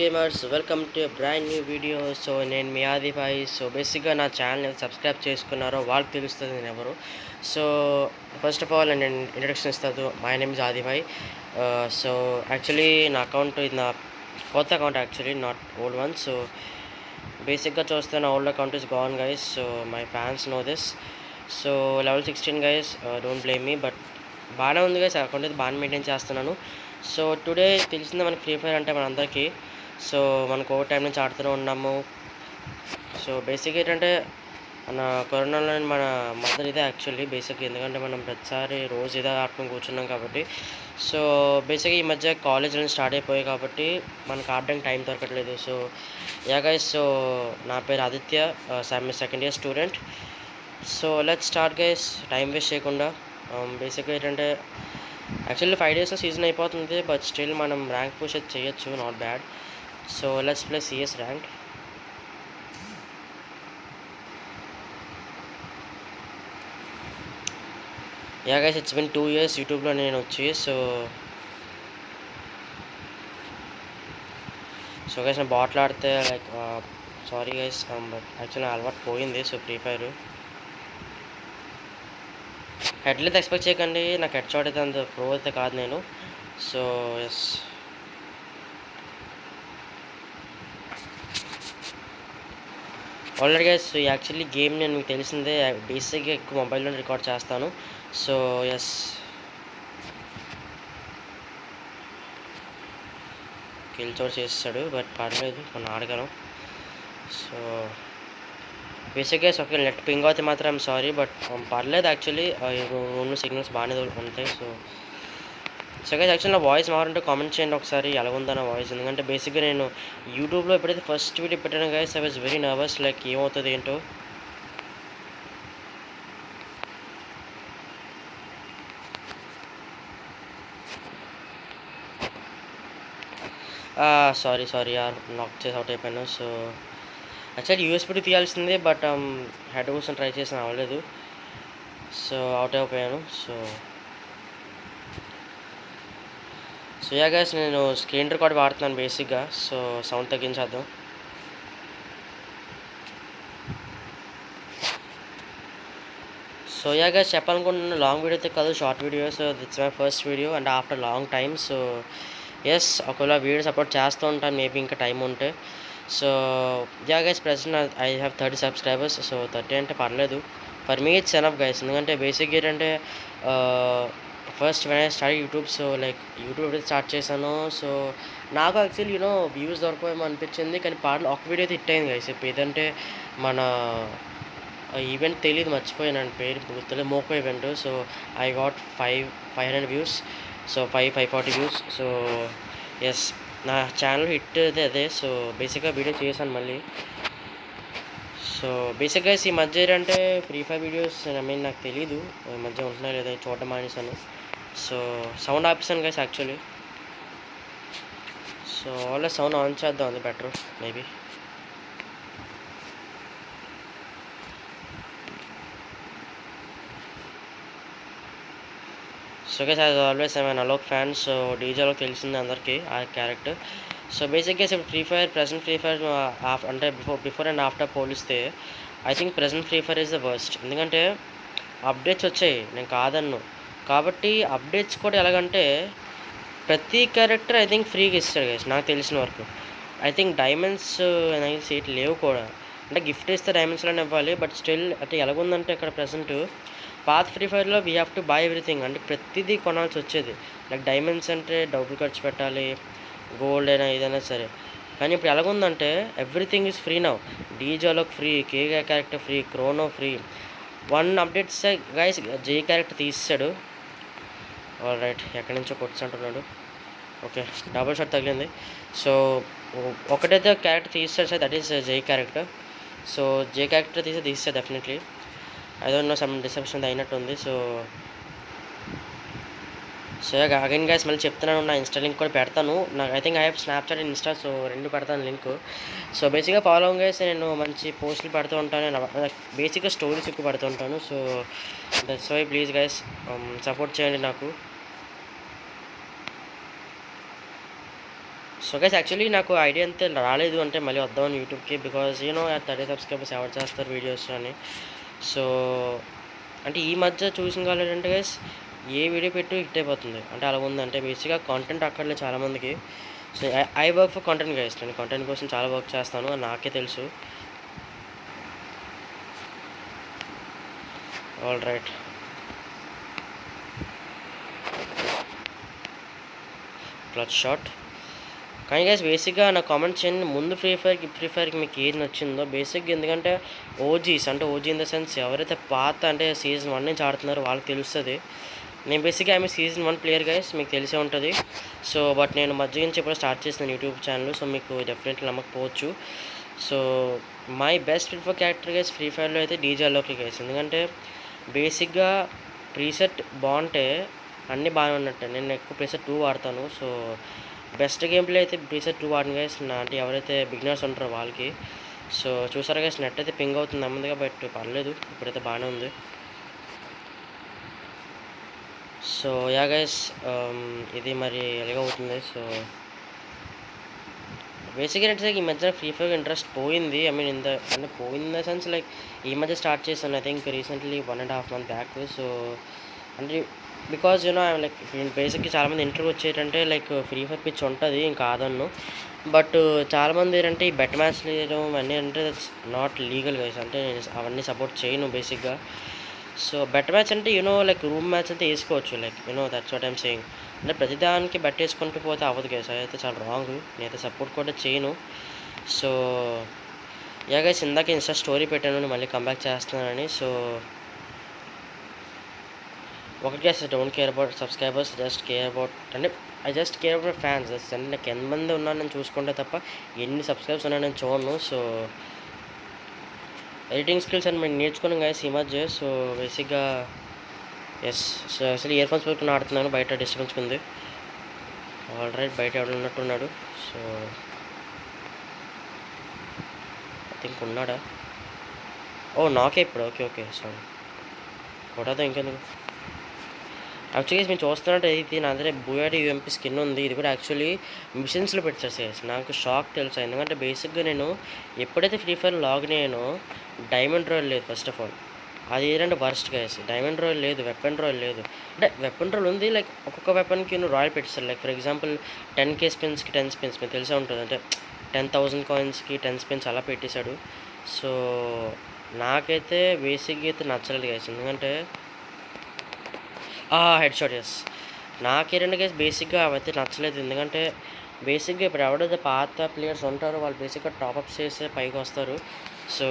Gamers welcome to brand new video. So నేను మీ ఆదిభాయ్. So బేసిక్గా నా ఛానల్ సబ్స్క్రైబ్ చేసుకున్నారో వాళ్ళకి తెలుస్తుంది నేను ఎవరు. సో ఫస్ట్ ఆఫ్ ఆల్ నేను ఇంట్రడక్షన్ ఇస్తాను. My name is Adibhai. So actually నా అకౌంట్ ఇది నా కొత్త account, actually not old one. So బేసిక్గా చూస్తే నా old account is gone guys. So my fans know this. So level 16 guys, don't blame me. But బాగానే ఉంది గైస్, అకౌంట్ అయితే బాగానే మెయింటైన్ చేస్తున్నాను. సో టుడే తెలిసిందే మనకి ఫ్రీ ఫైర్ అంటే మనందరికీ. సో మనం కోవిడ్ టైం నుంచి ఆడుతూనే ఉన్నాము. సో బేసిక్ ఏంటంటే మన కరోనాలో మన మదర్ ఇదే యాక్చువల్లీ బేసిక్, ఎందుకంటే మనం ప్రతిసారి రోజు ఇదే ఆడుకొని కూర్చున్నాం కాబట్టి. సో బేసిక్గా ఈ మధ్య కాలేజీలను స్టార్ట్ అయిపోయాయి కాబట్టి మనకు ఆడడానికి టైం దొరకట్లేదు. సో యా గైస్, సో నా పేరు Aditya, second year student. So let's start guys, time waste చేయకుండా. బేసిక్గా ఏంటంటే యాక్చువల్లీ 5 డేస్లో సీజన్ అయిపోతుంది, బట్ స్టిల్ మనం ర్యాంక్ పుష్ అయితే చేయొచ్చు, not bad. So let's play CS rank. Yeah guys, it's been 2 years యూట్యూబ్లో నేను వచ్చి. సో గైస్ నేను బాట్లు ఆడితే like sorry guys, but actually అలవాటు పోయింది. సో ఫ్రీ ఫైర్ హెడ్లైతే ఎక్స్పెక్ట్ చేయకండి, నాకు హెడ్ షాట్ అయితే అంత ప్రో అయితే కాదు నేను. So yes, already guys actually game నేను మీకు తెలిసిందే, బేసిక్గా ఎక్కువ మొబైల్లో రికార్డ్ చేస్తాను. సో ఎస్, కిల్ చోట్ చేస్తాడు, బట్ పర్లేదు మనం ఆడగలం. సో బేసిక్గా ఒక నెట్ పింగ్ అయితే మాత్రం సారీ, బట్ పర్లేదు యాక్చువల్లీ రూమ్లో సిగ్నల్స్ బాగానే ఉంటాయి. సో గైస్ యాక్చువల్లీ నా వాయిస్ మారంటే కామెంట్ చేయండి ఒకసారి, ఎలా ఉందా నా వాయిస్. ఎందుకంటే బేసిక్గా నేను యూట్యూబ్లో ఎప్పుడైతే ఫస్ట్ వీడియో పెట్టాను guys, I was very nervous, like ఏమవుతుంది ఏంటో. సారీ యార్, లాక్ చేసి అవుట్ అయిపోయాను. సో యాక్చువల్లీ యూఎస్పీటీ తీయాల్సిందే, బట్ హెడ్ కోసం ట్రై చేసిన అవ్వలేదు. సో అవుట్ అయిపోయాను. సో యా గైస్, నేను స్క్రీన్ రికార్డ్ వాడుతున్నాను బేసిక్గా. సో సౌండ్ తగ్గించేద్దాం. సో యా గైస్, చెప్పాలనుకుంటున్నాను లాంగ్ వీడియో అయితే కాదు, short video. So that's my first video and after long time. So yes, ఒకవేళ వీడియో సపోర్ట్ చేస్తూ ఉంటాను మేబీ ఇంకా టైం ఉంటే. So yeah guys, present I have 30 subscribers. So 30 అంటే పర్లేదు, for me it's enough guys. ఎందుకంటే బేసిక్ ఏంటంటే first when I start YouTube, so like YouTube ఎప్పుడైతే స్టార్ట్ చేశాను, సో నాకు యాక్చువల్లీ వ్యూస్ దొరకవేమో అనిపించింది, కానీ పాటలు ఒక వీడియో అయితే హిట్ అయింది గైస్. ఇప్పుడు ఏదంటే మన ఈవెంట్ తెలియదు, మర్చిపోయాను పేరు గుర్తులేదు, మోకో event. So I got 500 views. So 540 views. So yes, నా ఛానల్ హిట్ అయితే అదే. సో బేసిక్గా వీడియో చేశాను మళ్ళీ. సో బేసిక్గా ఈ మధ్య ఏంటంటే ఫ్రీ ఫైర్ వీడియోస్ నాకు తెలీదు ఈ మధ్య ఉంటున్నాయి లేదా చూడడం మానేశాను. సో సౌండ్ ఆపేసాను guys actually. So already sound on చేద్దాం, అది better maybe. So guys as always I an Alok fan. So డీజేలో తెలిసింది అందరికీ ఆ క్యారెక్టర్. సో బేసిక్గా ఇప్పుడు free fire, present free fire అంటే బిఫోర్ అండ్ ఆఫ్టర్ పోలిస్తే I think present free fire is the worst. ఎందుకంటే అప్డేట్స్ వచ్చాయి, నేను కాదన్ను. కాబట్టి అప్డేట్స్ కూడా ఎలాగంటే ప్రతి క్యారెక్టర్ ఐ థింక్ ఫ్రీగా ఇస్తాడు గైస్ నాకు తెలిసిన వరకు. ఐ థింక్ డైమండ్స్ నాకు సీట్ లేవు కూడా, అంటే గిఫ్ట్ ఇస్తే డైమండ్స్లోనే ఇవ్వాలి. బట్ స్టిల్ అంటే ఎలాగుందంటే ఇక్కడ ప్రజెంట్ పాత ఫ్రీ ఫైర్లో we have to buy everything, అంటే ప్రతిదీ కొనాల్సి వచ్చేది. లైక్ డైమండ్స్ అంటే డబ్బులు ఖర్చు పెట్టాలి, గోల్డ్ అయినా ఏదైనా సరే. కానీ ఇప్పుడు ఎలాగుందంటే ఎవ్రీథింగ్ ఈజ్ ఫ్రీ నౌ. డీజోలోకి ఫ్రీ, కేగా character free, Chrono free. 1 updates guys J character తీసాడు. ఆల్ రైట్, ఎక్కడి నుంచో కొట్టుకుంటున్నాడు. ఓకే, డబుల్ షాట్ తగిలింది. సో ఒకటైతే క్యారెక్టర్ తీస్తాడు sir, that is J character. So J character తీస్తే definitely I don't know, some deception అయినట్టుంది. సో అగైన్ గైస్ మళ్ళీ చెప్తున్నాను, నా ఇన్స్టా లింక్ కూడా పెడతాను. నాకు I think I have Snapchat and Insta, so రెండు పెడతాను లింక్. సో బేసిక్గా ఫాలో గైస్, నేను మంచి పోస్టులు పెడుతూ ఉంటాను, బేసిక్గా స్టోరీస్ ఎక్కువ పెడుతూ ఉంటాను. So that's why please guys support చేయండి నాకు. సో గైస్ యాక్చువల్లీ నాకు ఐడియా అంతే రాలేదు అంటే మళ్ళీ వద్దామని యూట్యూబ్కి, బికాజ్ 30 సబ్స్క్రైబర్స్ ఎవరు చేస్తారు వీడియోస్ అని. సో అంటే ఈ మధ్య చూసిన కాలేదు అంటే గైస్ ఏ వీడియో పెట్టు హిట్ అయిపోతుంది అంటే అలా ఉంది. అంటే బేసిక్గా కాంటెంట్ అక్కర్లేదు చాలామందికి. So I work for content guys, నేను కంటెంట్ కోసం చాలా వర్క్ చేస్తాను అని నాకే తెలుసు. All right, clutch shot. కానీ గైస్ బేసిక్గా నా కామెంట్ చేయండి ముందు ఫ్రీ ఫైర్కి మీకు ఏది నచ్చిందో బేసిక్గా. ఎందుకంటే ఓజీస్ అంటే ఓజీ ఇన్ ద సెన్స్ ఎవరైతే పాత అంటే సీజన్ 1 నుంచి ఆడుతున్నారో వాళ్ళకి తెలుస్తుంది. నేను బేసిక్గా ఆమె సీజన్ 1 ప్లేయర్ గైస్, మీకు తెలిసే ఉంటుంది. సో బట్ నేను మధ్య నుంచి ఎప్పుడో స్టార్ట్ చేసిన యూట్యూబ్ ఛానల్, సో మీకు డెఫినెట్లీ నమ్మకపోవచ్చు. So my best prefer character guys Free ఫైర్లో అయితే డీజే అలోకి గైస్. ఎందుకంటే బేసిక్గా ప్రీసెట్ బాగుంటే అన్నీ బాగానే ఉన్నట్టే. నేను ఎక్కువ ప్రీసెట్ 2 వాడతాను. సో బెస్ట్ గేమ్ ప్లే అయితే ప్రీసెట్ 2 వాడిన గైస్ అంటే ఎవరైతే బిగినర్స్ ఉంటారో వాళ్ళకి. సో చూసారా గైస్ నెట్ అయితే పింగ్ అవుతుంది నెమ్మదిగా, బట్ పర్లేదు ఇప్పుడైతే బాగానే ఉంది. సో యా గైస్ ఇది మరి ఎలాగ అవుతుంది. సో బేసిక్గా అంటే ఈ మధ్య ఫ్రీ ఫైర్ ఇంట్రెస్ట్ పోయింది. ఐ మీన్ అంటే పోయింది ఇన్ ద సెన్స్ లైక్ ఈ మధ్య స్టార్ట్ చేశాను I think recently 1.5 months back. So అంటే బికాజ్ ఐఎమ్ లైక్ బేసిక్గా చాలామంది ఇంటర్వ్యూ వచ్చేటంటే లైక్ ఫ్రీ ఫైర్ పిచ్ ఉంటుంది ఇంకా కాదన్ను. బట్ చాలామంది ఏంటంటే ఈ బెట్ మ్యాచ్ లేయడం అవన్నీ అంటే దట్స్ నాట్ లీగల్ గైస్. అంటే నేను అవన్నీ సపోర్ట్ చేయను బేసిక్గా. సో బెట్ మ్యాచ్ అంటే లైక్ రూమ్ మ్యాచ్ అయితే వేసుకోవచ్చు, like that's what I'm saying. అంటే ప్రతిదానికి బెట్ వేసుకుంటూ పోతే అవ్వదు గైస్, అదైతే చాలా రాంగ్. నేనైతే సపోర్ట్ కూడా చేయను. సో యా గైస్ ఇందాక ఇన్స్టా స్టోరీ పెట్టాను మళ్ళీ కంబ్యాక్ చేస్తున్నానని. సో ఒకటి guys, don't care about subscribers, just care about అంటే I just care about fans. అంటే నాకు ఎంతమంది ఉన్నాను నేను చూసుకుంటే తప్ప ఎన్ని సబ్స్క్రైబర్స్ ఉన్నాను నేను చూడను. సో ఎడిటింగ్ స్కిల్స్ అని మేము నేర్చుకున్నాం గైస్ ఈ మధ్య. సో బేసిక్గా ఎస్. సో అసలు ఇయర్ ఫోన్స్ పెట్టుకుని ఆడుతున్నాను, బయట డిస్టర్బెన్స్ ఉంది. ఆల్ రైట్, బయట ఎవరు ఉన్నట్టున్నాడు. సో ఐ థింక్ ఉన్నాడా? ఓ నాకే ఇప్పుడు. ఓకే ఓకే సారీ, కొట్టదో ఇంకెందుకు. యాక్చువల్లీ మీరు చూస్తున్నట్టు ఇది నా దగ్గర బూయాడి యూఎంపీ స్కిన్ ఉంది. ఇది కూడా యాక్చువల్లీ మిషన్స్లో పెట్టారు సేస్. నాకు షాక్ తెలుసా, ఎందుకంటే బేసిక్గా నేను ఎప్పుడైతే ఫ్రీ ఫైర్ లాగిన్ అయ్యానో డైమండ్ రాయల్ లేదు ఫస్ట్ ఆఫ్ ఆల్. అది ఏంటంటే వర్స్ట్ గైస్, డైమండ్ రాయల్ లేదు, వెపన్ రాయల్ లేదు. అంటే వెపన్ రాయల్ ఉంది, లైక్ ఒక్కొక్క వెపన్కి రాయల్ పెట్టేస్తారు. లైక్ ఫర్ ఎగ్జాంపుల్ 10K స్పిన్స్కి 10 స్పిన్స్ మీకు తెలిసే ఉంటుంది. అంటే 10,000 కాయిన్స్కి 10 స్పిన్స్ అలా పెట్టేశాడు. సో నాకైతే బేసిక్గా అయితే నచ్చలేదు గైస్, ఎందుకంటే హెడ్ షాట్. ఎస్, నాకేంటంటే గైస్ బేసిక్గా అవైతే నచ్చలేదు. ఎందుకంటే బేసిక్గా ఇప్పుడు ఎవరైతే పాత ప్లేయర్స్ ఉంటారో వాళ్ళు బేసిక్గా టాప్అప్ చేస్తే పైకి వస్తారు. సో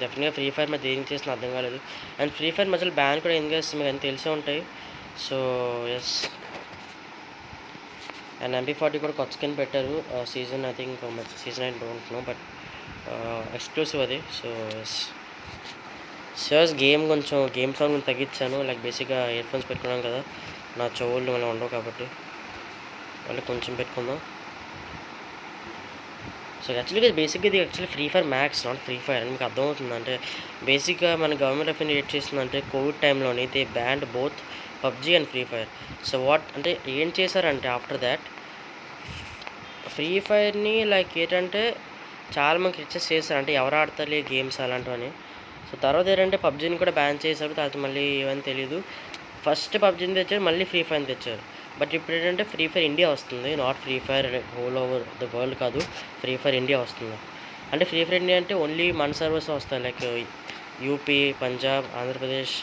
డెఫినెట్గా ఫ్రీ ఫైర్ మీద ఏం చేసినా అర్థం కాలేదు. అండ్ ఫ్రీ ఫైర్ మధ్యలో బ్యాన్ కూడా ఏం చేస్తుంది మీకు అన్నీ తెలిసే ఉంటాయి. సో ఎస్, అండ్ MP40 కూడా కొత్త స్కిన్ పెట్టారు season I think season 9 don't know, but exclusive అది. సో ఎస్ సర్స్ గేమ్ సౌండ్ కొంచెం తగ్గించాను. లైక్ బేసిక్గా ఇయర్ ఫోన్స్ పెట్టుకున్నాం కదా, నా చెవులు మనం ఉండవు కాబట్టి మళ్ళీ కొంచెం పెట్టుకుందాం. సో యాక్చువల్గా బేసిక్గా ఇది free fire max not free fire అని మీకు అర్థమవుతుంది. అంటే బేసిక్గా మన గవర్నమెంట్ ఆఫ్ ఇండియా ఏం చేస్తుందంటే కోవిడ్ టైంలోని they banned both PUBG and Free Fire. So what అంటే ఏం చేశారంటే ఆఫ్టర్ దాట్ ఫ్రీ ఫైర్ని లైక్ ఏంటంటే చాలా మందికి రిచెస్ చేశారు, అంటే ఎవరు ఆడతారు గేమ్స్ అలాంటివని. సో తర్వాత ఏంటంటే పబ్జీని కూడా బ్యాన్ చేశారు. తర్వాత మళ్ళీ ఏమని తెలీదు, ఫస్ట్ పబ్జీని తెచ్చారు, మళ్ళీ ఫ్రీ ఫైర్ని తెచ్చారు. బట్ ఇప్పుడు ఏంటంటే ఫ్రీ ఫైర్ ఇండియా వస్తుంది, not free fire whole over the world కాదు, ఫ్రీ ఫైర్ ఇండియా వస్తుంది. అంటే ఫ్రీ ఫైర్ ఇండియా అంటే ఓన్లీ మన సర్వర్స్ వస్తాయి, like UP, Punjab, Andhra Pradesh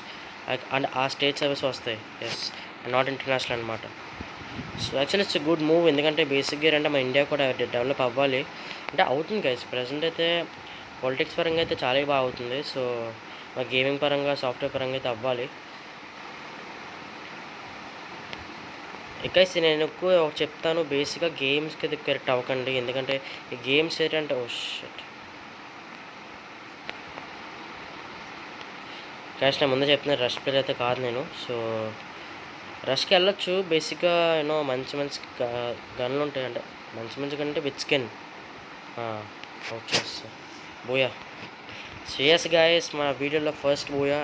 and ఆ స్టేట్ సర్వీస్ వస్తాయి. ఎస్, నాట్ ఇంటర్నేషనల్ అనమాట. So actually it's good move, ఎందుకంటే బేసిక్గా అంటే మన ఇండియా కూడా డెవలప్ అవ్వాలి. అంటే అవుతుంది గైస్, ప్రజెంట్ అయితే పాలిటిక్స్ పరంగా అయితే చాలా బాగా అవుతుంది. సో మా గేమింగ్ పరంగా సాఫ్ట్వేర్ పరంగా అయితే అవ్వాలి. గైస్ నేను ఎక్కువ చెప్తాను, బేసిక్గా గేమ్స్కి అయితే కరెక్ట్ అవ్వకండి, ఎందుకంటే ఈ గేమ్స్ ఏంటంటే షట్ గైస్ నేను ముందే చెప్తున్నాను, రష్ ప్లేయర్ అయితే కాదు నేను. సో రష్కి వెళ్ళొచ్చు బేసిక్గా మంచి మంచి గన్లు ఉంటాయి, అంటే మంచి కంటే with skin okay buoy. Shreyas guys మా వీడియోలో ఫస్ట్ బోయా,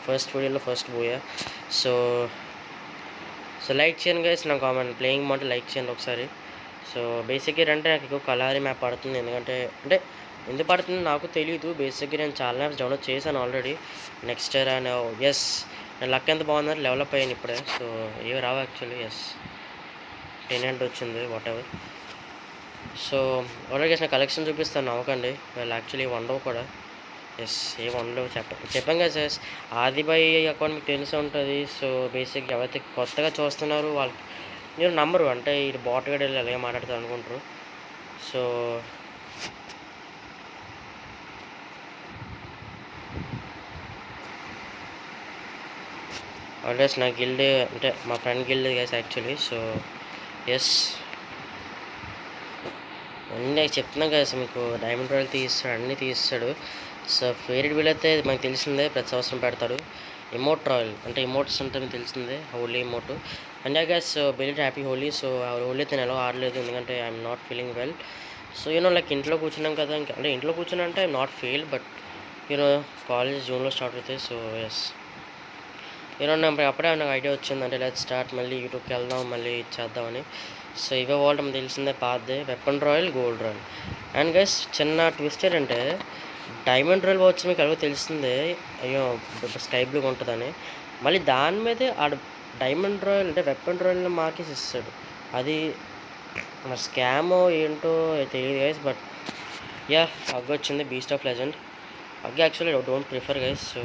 ఫస్ట్ వీడియోలో ఫస్ట్ బోయా. సో లైక్ చేయండి గైస్, నా కామెంట్ ప్లేయింగ్ మాట లైక్ చేయండి ఒకసారి. సో బేసిక్గా ఏంటంటే నాకు ఎక్కువ కలారి మ్యాప్ పడుతుంది, ఎందుకంటే అంటే ఎందుకు పడుతుంది నాకు తెలీదు. బేసిక్గా నేను చాలా మ్యాప్స్ డౌన్లోడ్ చేశాను ఆల్రెడీ. నెక్స్ట్ అండ్ ఎస్ నేను లక్ ఎంత బాగుందంటే డెవలప్ అయ్యాను ఇప్పుడే. సో ఏవి రావు యాక్చువల్లీ. ఎస్ 10 వచ్చింది వాట్ ఎవర్. సో ఆల్రెడీ నా కలెక్షన్ చూపిస్తాను, నవ్వకండి. వాళ్ళు యాక్చువల్లీ ఉండవు కూడా. ఎస్ ఏ ఉండవు చెప్పాం కదా సార్. ఆదిబాయ్ అకౌంట్ మీకు తెలిసి ఉంటుంది. సో బేసిక్గా ఎవరైతే కొత్తగా చూస్తున్నారో వాళ్ళకి నేను నంబరు అంటే ఇది బాట్గా వెళ్ళి అలాగే మాట్లాడతారు అనుకుంటారు. సో ఆల్వేస్ నా గిల్డ్ అంటే మా friend guild guys actually. So yes అన్నీ చెప్తున్నాం కదా సార్, మీకు డైమండ్ రాయల్ తీస్తాడు, అన్నీ తీస్తాడు. సో ఫేవరెట్ బిల్ అయితే మనకు తెలిసిందే, ప్రతి సంవత్సరం పెడతాడు. ఇమోట్ రాయల్ అంటే ఇమోట్స్ అంటే మీకు తెలిసిందే, Holi emote. And I guess bill happy Holi. So Holi అయితే నేను ఎలా ఆడలేదు, ఎందుకంటే I'm not feeling well. So you know like ఇంట్లో కూర్చున్నాం కదా, ఇంకా అంటే ఇంట్లో కూర్చున్నా అంటే I'm not fail, but you know college జూన్లో స్టార్ట్ అవుతాయి. సో ఎస్ యూనో నాకు అప్పుడే నాకు ఐడియా వచ్చిందంటే లెట్స్ స్టార్ట్ మళ్ళీ యూట్యూబ్కి వెళ్దాం, మళ్ళీ ఇచ్చేద్దామని. సో ఇవే వాళ్ళు మనకు తెలిసిందే పాతదే, weapon royale, gold royale. And guys చిన్న ట్విస్ట్ ఏంటంటే డైమండ్ రాయల్ వచ్చి మీకు అలాగో తెలిసిందే, అయ్యో స్కై బ్లూగా ఉంటుందని. మళ్ళీ దాని మీదే ఆడ డైమండ్ రాయల్ అంటే వెపన్ రాయల్ మార్కేసి ఇస్తాడు. అది మరి స్కామో ఏంటో తెలియదు గైస్, బట్ యా అగ్గ వచ్చింది, బీస్ట్ ఆఫ్ లెజెండ్. అగ్గ actually don't prefer guys. So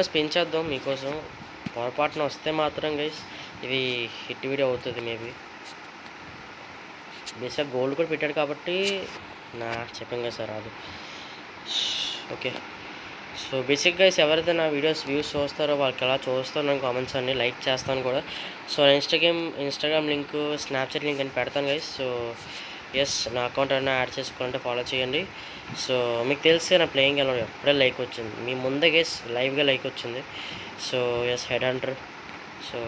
spin చేద్దాం మీకోసం. పొరపాటున వస్తే మాత్రం గైస్ ఇది హిట్ వీడియో అవుతుంది మేబీ. బేసిక్గా గోల్డ్ కూడా పెట్టాడు కాబట్టి నా చెప్పాం కదా సార్ అది. ఓకే సో బేసిక్ గైస్ ఎవరైతే నా వీడియోస్ వ్యూస్ చూస్తారో వాళ్ళకి ఎలా చూస్తారో నాకు కామెంట్స్ అన్నీ లైక్ చేస్తాను కూడా. So Instagram link, Snapchat link అని పెడతాను గైస్. సో ఎస్ నా అకౌంట్ అయినా యాడ్ చేసుకోవాలంటే ఫాలో చేయండి. సో మీకు తెలిస్తే నా ప్లేయింగ్ ఎలా ఎప్పుడే లైక్ వచ్చింది, మీ ముందే గైస్ లైవ్గా లైక్ వచ్చింది. So yes head hunter. So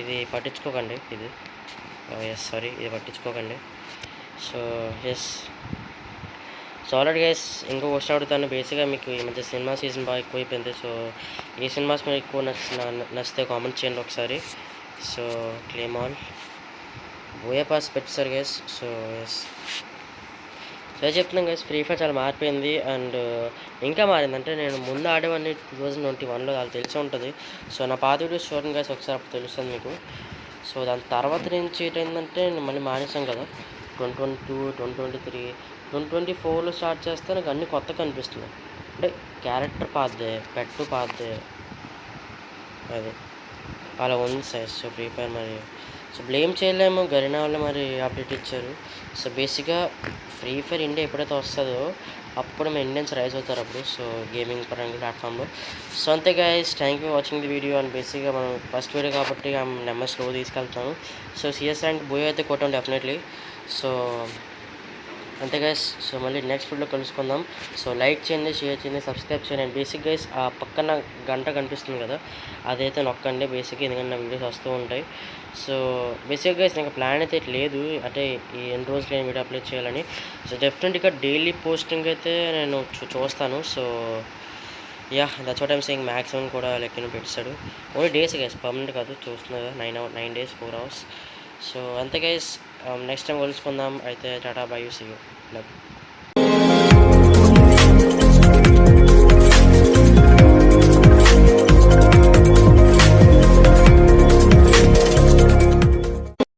ఇది పట్టించుకోకండి, ఇది ఎస్ సారీ ఇది పట్టించుకోకండి. So yes so already guys ఇంకో క్వశ్చన్ అడుగుతాను. బేసిక్గా మీకు ఈ మధ్య సినిమా సీజన్ బాగా ఎక్కువైపోయింది. సో ఏ సినిమాస్ మీకు ఎక్కువ నచ్చితే కామెంట్ చేయండి ఒకసారి. So claim all buoy pass పెట్టారు గైస్. సో ఎస్ సో చెప్తున్నాను గైస్, ఫ్రీ ఫైర్ చాలా మారిపోయింది. అండ్ ఇంకా మారింది అంటే నేను ముందు ఆడేవాడిని 2021లో, అది తెలిసి ఉంటుంది. సో నా పాత వీడియోస్ చూడండి గైస్ ఒకసారి, అప్పుడు తెలుస్తుంది మీకు. సో దాని తర్వాత నుంచి ఏంటంటే నేను మళ్ళీ మానేసాం కదా 2022, 2023, 2024లో స్టార్ట్ చేస్తే నాకు అన్నీ కొత్త కనిపిస్తున్నాయి. అంటే క్యారెక్టర్ పాతదే, పెట్టు పాతదే, అది అలా ఉంది సార్. సో ఫ్రీ ఫైర్ మరి సో బ్లేమ్ చేయలేము, గరీనా వాళ్ళు మరి అప్డేట్ ఇచ్చారు. సో బేసిక్గా ఫ్రీ ఫైర్ ఇండియా ఎప్పుడైతే వస్తుందో అప్పుడు మేము ఇండియన్స్ రైజ్ అవుతారు అప్పుడు. సో గేమింగ్ పరంగా ప్లాట్ఫామ్లో. సో అంతే guys, thank you watching the video. And బేసిక్గా మనం ఫస్ట్ వీడియో కాబట్టి నెంబర్ స్లో తీసుకెళ్తాను. సో సిఎస్ ర్యాంక్ బోయ్ అయితే కొట్టాం డెఫినెట్లీ. సో అంతే గైస్, సో మళ్ళీ నెక్స్ట్ వీడియోలో కలుసుకుందాం. సో లైక్ చేయండి, షేర్ చేయండి, సబ్స్క్రైబ్ చేయండి. అండ్ బేసిక్ గైస్ ఆ పక్కన గంట కనిపిస్తుంది కదా, అదైతే నొక్కండి బేసిక్గా, ఎందుకంటే నా వీడియోస్ వస్తూ ఉంటాయి. సో బేసిక్ గైస్ నాకు ప్లాన్ అయితే లేదు, అంటే ఈ ఎన్ని రోజులు నేను వీడియో అప్లోడ్ చేయాలని. సో డెఫినెట్గా డైలీ పోస్టింగ్ అయితే నేను చూస్తాను. So yeah that's what I'm saying. Maximum కూడా లెక్కన పెట్టాడు. ఓన్లీ డేస్ గైస్, పర్మనెంట్ కాదు. చూస్తున్నారు 9 days 4 hours. సో అంతే గైస్, నెక్స్ట్ టైం కలుసుకుందాం. అయితే tata bye, see you, love.